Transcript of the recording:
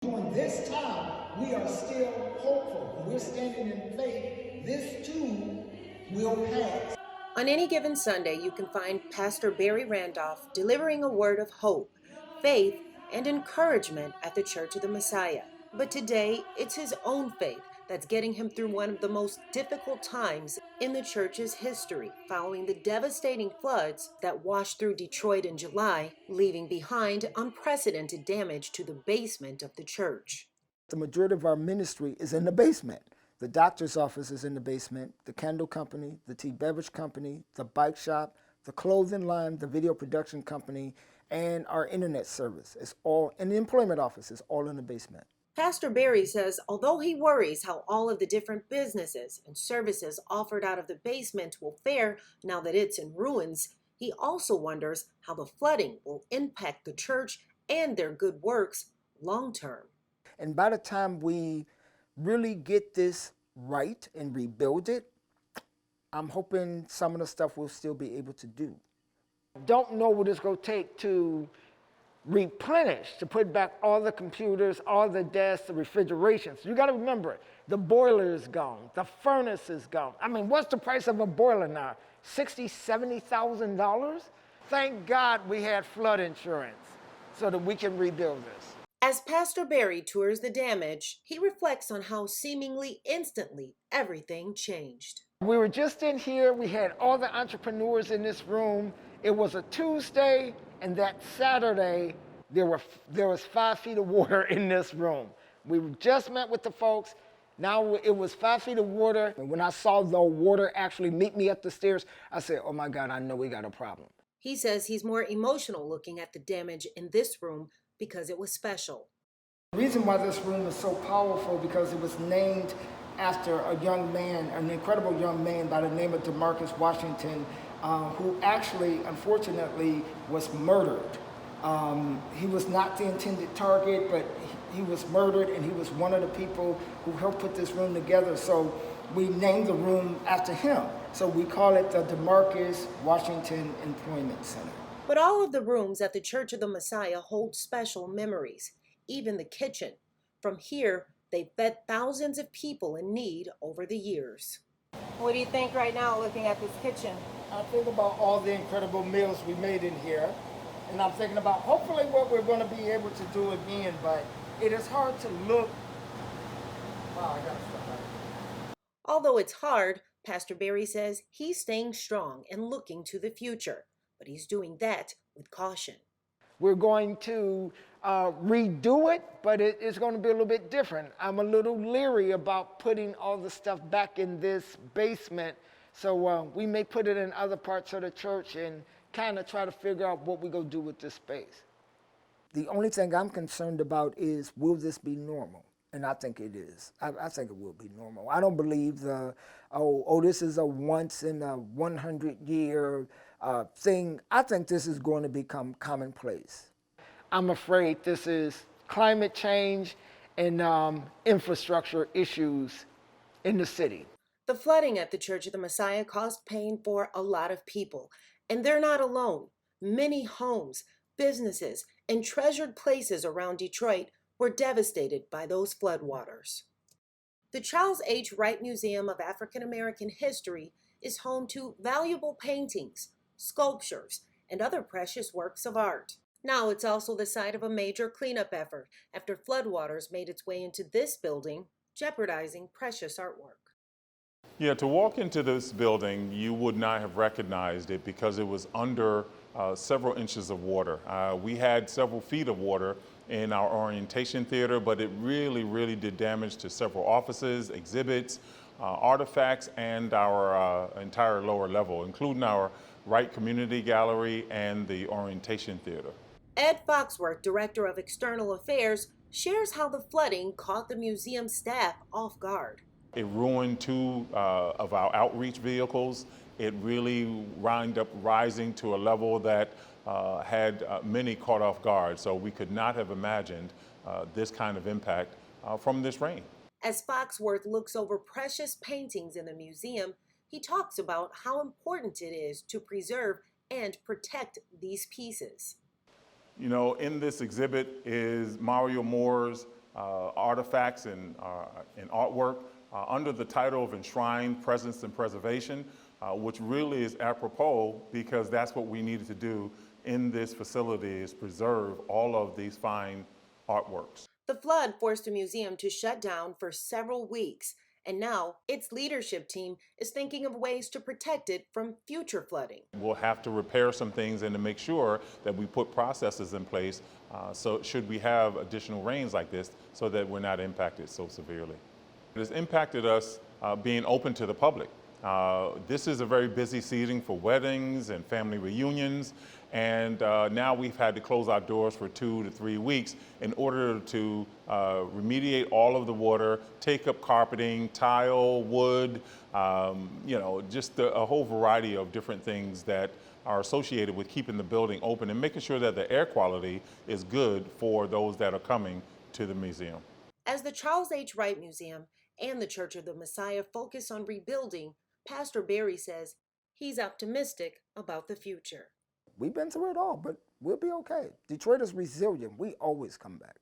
During this time, we are still hopeful. We're standing in faith. This too will pass. On any given Sunday, you can find Pastor Barry Randolph delivering a word of hope, faith, and encouragement at the Church of the Messiah. But today, it's his own faith that's getting him through one of the most difficult times in the church's history, following the devastating floods that washed through Detroit in July, leaving behind unprecedented damage to the basement of the church. The majority of our ministry is in the basement. The doctor's office is in the basement, the candle company, the tea beverage company, the bike shop, the clothing line, the video production company, and our internet service. It's all, and the employment office is all in the basement. Pastor Barry says although he worries how all of the different businesses and services offered out of the basement will fare now that it's in ruins, he also wonders how the flooding will impact the church and their good works long term. And by the time we really get this right and rebuild it, I'm hoping some of the stuff we'll still be able to do. Don't know what it's going to take to replenish, to put back all the computers, all the desks, the refrigerations. You got to remember, the boiler is gone, the furnace is gone. I mean, what's the price of a boiler now? $60,000, $70,000? Thank God we had flood insurance so that we can rebuild this. As Pastor Barry tours the damage, he reflects on how seemingly instantly everything changed. We were just in here, we had all the entrepreneurs in this room. It was a Tuesday, and that Saturday, there was 5 feet of water in this room. We just met with the folks. Now it was 5 feet of water. And when I saw the water actually meet me up the stairs, I said, oh my God, I know we got a problem. He says he's more emotional looking at the damage in this room because it was special. The reason why this room is so powerful because it was named after a young man, an incredible young man by the name of DeMarcus Washington, who actually, unfortunately, was murdered. He was not the intended target, but he was murdered, and he was one of the people who helped put this room together. So we named the room after him. So we call it the DeMarcus Washington Employment Center. But all of the rooms at the Church of the Messiah hold special memories, even the kitchen. From here, they've fed thousands of people in need over the years. What do you think right now looking at this kitchen? I think about all the incredible meals we made in here, and I'm thinking about hopefully what we're going to be able to do again, but it is hard to look. Wow, I got to stop that. Although it's hard, Pastor Barry says he's staying strong and looking to the future, but he's doing that with caution. We're going to redo it, but it's going to be a little bit different. I'm a little leery about putting all the stuff back in this basement, so we may put it in other parts of the church and kind of try to figure out what we're going to do with this space. The only thing I'm concerned about is, will this be normal? And I think it is. I think it will be normal. I don't believe this is a once in a 100-year thing. I think this is going to become commonplace. I'm afraid this is climate change and infrastructure issues in the city. The flooding at the Church of the Messiah caused pain for a lot of people, and they're not alone. Many homes, businesses, and treasured places around Detroit were devastated by those floodwaters. The Charles H. Wright Museum of African American History is home to valuable paintings, sculptures, and other precious works of art. Now it's also the site of a major cleanup effort after floodwaters made its way into this building, jeopardizing precious artwork. Yeah, to walk into this building, you would not have recognized it because it was under several inches of water. We had several feet of water in our orientation theater, but it really did damage to several offices, exhibits, artifacts, and our entire lower level, including our Wright Community Gallery and the orientation theater. Ed Foxworth, Director of External Affairs, shares how the flooding caught the museum staff off guard. It ruined 2 of our outreach vehicles. It really wound up rising to a level that had many caught off guard. So we could not have imagined this kind of impact from this rain. As Foxworth looks over precious paintings in the museum, he talks about how important it is to preserve and protect these pieces. You know, in this exhibit is Mario Moore's artifacts and artwork under the title of Enshrined Presence and Preservation, which really is apropos because that's what we needed to do in this facility, is preserve all of these fine artworks. The flood forced the museum to shut down for several weeks, and now its leadership team is thinking of ways to protect it from future flooding. We'll have to repair some things and to make sure that we put processes in place so should we have additional rains like this, so that we're not impacted so severely. It has impacted us being open to the public. This is a very busy season for weddings and family reunions, and now we've had to close our doors for 2 to 3 weeks in order to remediate all of the water, take up carpeting, tile, wood, just a whole variety of different things that are associated with keeping the building open and making sure that the air quality is good for those that are coming to the museum. As the Charles H. Wright Museum and the Church of the Messiah focus on rebuilding, Pastor Barry says he's optimistic about the future. We've been through it all, but we'll be okay. Detroit is resilient. We always come back.